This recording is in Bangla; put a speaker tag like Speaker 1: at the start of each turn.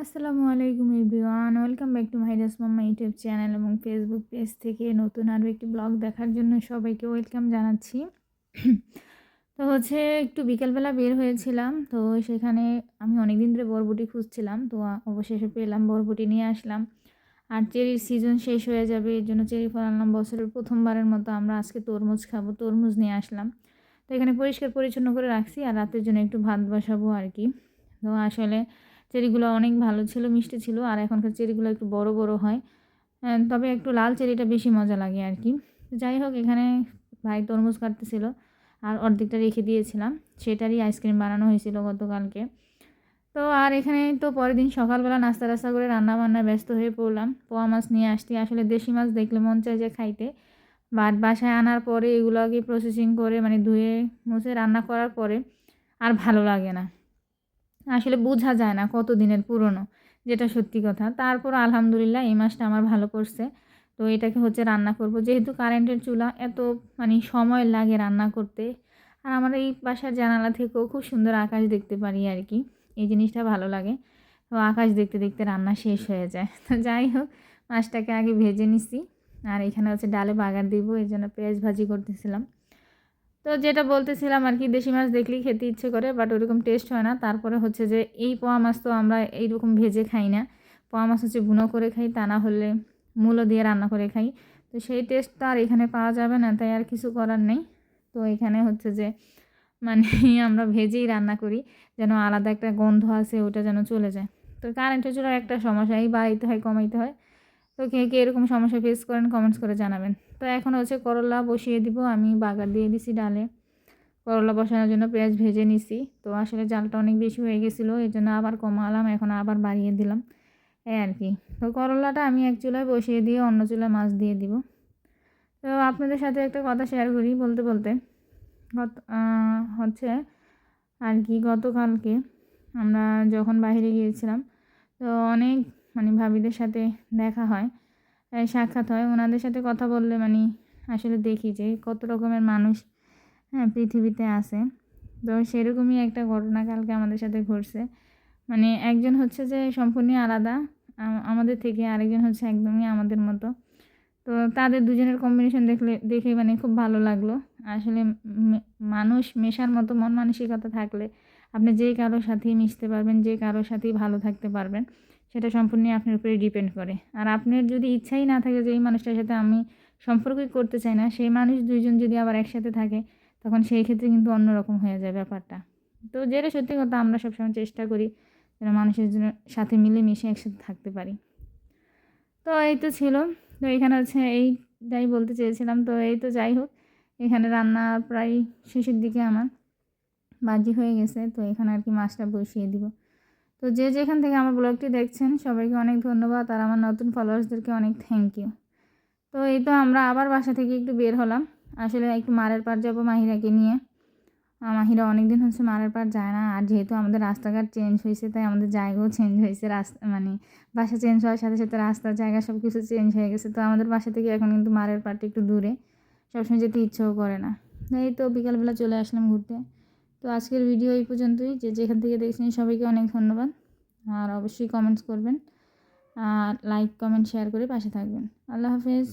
Speaker 1: আসসালামু আলাইকুম everyone, welcome back to Mahira's mamma YouTube channel এবং ফেসবুক পেজ থেকে নতুন আরও একটি ব্লগ দেখার জন্য সবাইকে ওয়েলকাম জানাচ্ছি। তো একটু বিকেলবেলা বের হয়েছিলাম, তো সেখানে আমি অনেকদিন ধরে বরবটি খুঁজছিলাম, তো অবশেষে পেলাম, বরবটি নিয়ে আসলাম। আর চেরির সিজন শেষ হয়ে যাবে, এর জন্য চেরি ফল আনলাম। বছরের প্রথমবারের মতো আমরা আজকে তরমুজ খাবো, তরমুজ নিয়ে আসলাম। তো এখানে পরিষ্কার পরিচ্ছন্ন করে রাখছি আর রাতের জন্য একটু ভাত বসাবো আর কি। তো আসলে চেরিগুলো অনেক ভালো ছিল, মিষ্টি ছিল। আর এখনকার চেরিগুলো একটু বড় বড় হয়, তবে একটু লাল চেরিটা বেশি মজা লাগে আর কি। যাই হোক, এখানে ভাই তরমুজ কাটতেছিল আর অর্ধেকটা রেখে দিয়েছিলাম, সেটারই আইসক্রিম বানানো হয়েছিল গতকালকে। তো আর এখানে তো পরের দিন সকালবেলা নাস্তা টাস্তা করে রান্না বান্নায় ব্যস্ত হয়ে পড়লাম। পোয়া মাছ নিয়ে আসছি, আসলে দেশি মাছ দেখলে মন চায় যে খাইতে, বাট বাসায় আনার পরে এগুলোকে প্রসেসিং করে মানে ধুয়ে মুছে রান্না করার পরে আর ভালো লাগে না। আসলে বোঝা যায় না কত দিনের পুরনো, যেটা সত্যি কথা। তারপর আলহামদুলিল্লাহ এই মাছটা আমার ভালো করছে। তো এটাকে রান্না করব, যেহেতু কারেন্টের চুলা, এত মানে সময় লাগে রান্না করতে। আর আমার এই বাসার জানালা থেকেও খুব সুন্দর আকাশ দেখতে পারি আর কি, এই জিনিসটা ভালো লাগে। তো আকাশ দেখতে দেখতে রান্না শেষ হয়ে যায়। তো যাই হোক, মাছটাকে আগে ভেজে নিছি। আর এখানে ডালে বাগার দিব, এই জন্য পেঁয়াজ ভাজি করতেছিলাম। তো যেটা বলতেছিলাম আর কি, দেশি মাছ দেখলেই খেতে ইচ্ছে করে, বাট ওরকম টেস্ট হয় না। তারপরে যে এই পোয়া মাছ তো আমরা এইরকম ভেজে খাই না, পোয়া মাছ ভুনো করে খাই, তা না হলে মূলো দিয়ে রান্না করে খাই। তো সেই টেস্ট তো আর এখানে পাওয়া যাবে না, তাই আর কিছু করার নেই। তো এখানে মানে আমরা ভেজেই রান্না করি, যেন আলাদা একটা গন্ধ আছে ওটা যেন চলে যায়। তো কারেন্টের চুলার একটা সমস্যা, এই বাড়াইতে হয় কমাইতে হয়। তো কে কে এরকম সমস্যা ফেস করেন কমেন্টস করে জানাবেন। তো এখন করলা বসিয়ে দিব, আমি বাগার দিয়ে দিছি ডালে। করলা বসানোর জন্য পেঁয়াজ ভেজে নিছি। তো আসলে জালটা অনেক বেশি হয়ে গেছিলো, এই জন্য আবার কমালাম, এখন আবার বাড়িয়ে দিলাম, এই আর কি। তো করলাটা আমি এক চুলায় বসিয়ে দিয়ে অন্য চুলায় মাছ দিয়ে দিব। তো আপনাদের সাথে একটা কথা শেয়ার করি বলতে বলতে, গত আর কি, গতকালকে আমরা যখন বাইরে গিয়েছিলাম, তো অনেক মানে ভাবিদের সাথে দেখা হয়, সাক্ষাৎ হয়। ওনাদের সাথে কথা বললে আসলে দেখি যে কত রকমের মানুষ পৃথিবীতে আছে। তো সেরকমই একটা ঘটনা কালকে আমাদের সাথে ঘটছে। একজন যে সম্পূর্ণই আলাদা আমাদের থেকে, আরেকজন একদমই আমাদের মতো। তো তাদের দুজনের কম্বিনেশন দেখে খুব ভালো লাগলো। আসলে মানুষ মেশার মতো মন মানসিকতা থাকলে আপনি যে কারোর সাথেই মিশতে পারবেন, যে কারোর সাথেই ভালো থাকতে পারবেন, সেটা সম্পূর্ণই আপনার উপরে ডিপেন্ড করে। আর আপনার যদি ইচ্ছাই না থাকে যে এই মানুষটার সাথে আমি সম্পর্কই করতে চাই না, সেই মানুষ দুইজন যদি আবার একসাথে থাকে, তখন সেই ক্ষেত্রে কিন্তু অন্যরকম হয়ে যায় ব্যাপারটা। তো যেটা সত্যি কথা, আমরা সবসময় চেষ্টা করি যেন মানুষের জন্য সাথে মিলেমিশে একসাথে থাকতে পারি। তো এই তো ছিল। তো এখানে এইটাই বলতে চেয়েছিলাম। তো এই তো যাই হোক, এখানে রান্না প্রায় শেষের দিকে আমার বাজি হয়ে গেছে। তো এখানে আর কি মাছটা বসিয়ে দিব। তো যে যেখান থেকে আমার ব্লগটি দেখছেন সবাইকে অনেক ধন্যবাদ, আর আমার নতুন ফলোয়ার্সদেরকে অনেক থ্যাংক ইউ। তো এই তো আমরা আবার বাসা থেকে একটু বের হলাম, আসলে একটু মারের পাড় যাবো মাহিরাকে নিয়ে। মাহিরা অনেকদিন মারের পাড় যায় না, আর যেহেতু আমাদের রাস্তাঘাট চেঞ্জ হয়েছে, তাই আমাদের জায়গাও চেঞ্জ হয়েছে। রাস্তা বাসা চেঞ্জ হওয়ার সাথে সাথে রাস্তার জায়গা সব কিছু চেঞ্জ হয়ে গেছে। তো আমাদের বাসা থেকে এখন কিন্তু মারের পাড়টা একটু দূরে, সবসময় যেতে ইচ্ছেও করে না। এই তো বিকালবেলা চলে আসলাম ঘুরতে। তো আজকের ভিডিও এই পর্যন্তই। যে যেখান থেকে দেখছেন সবাইকে অনেক ধন্যবাদ, আর অবশ্যই কমেন্টস করবেন, আর লাইক কমেন্ট শেয়ার করে পাশে থাকবেন। আল্লাহ হাফেজ।